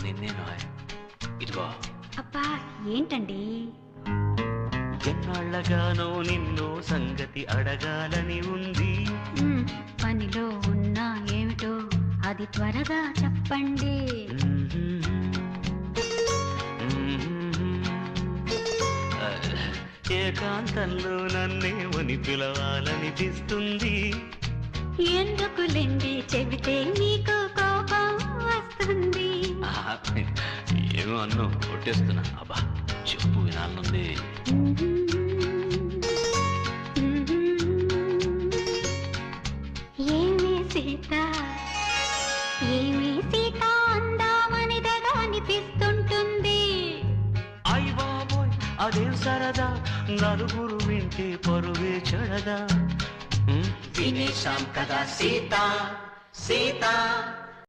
నిన్నేనో ఇదిగో. అబ్బా ఏంటండి? ఎన్నాళ్ళగానో నిన్నో సంగతి అడగాలని ఉంది. పనిలో ఉన్నా ఏమిటో అది త్వరగా చెప్పండి. ఏకాంతంలో నన్నేమని పిలవాలనిపిస్తుంది. ఎందుకులేండి చెబితే మీకు కోపం వస్తుంది. ఏమో అన్ను కొట్టేస్తున్నా. అబ్బా చెప్పు వినాలనుంది. ఏమి సీత ఏమి సీత అందామనిదగా అనిపిస్తుంటుంది. అయ్ బాబోయ్ అదేం సరదా, నలుగురు వింటే పరువే చెడదా. వినేశాం కదా సీత సీత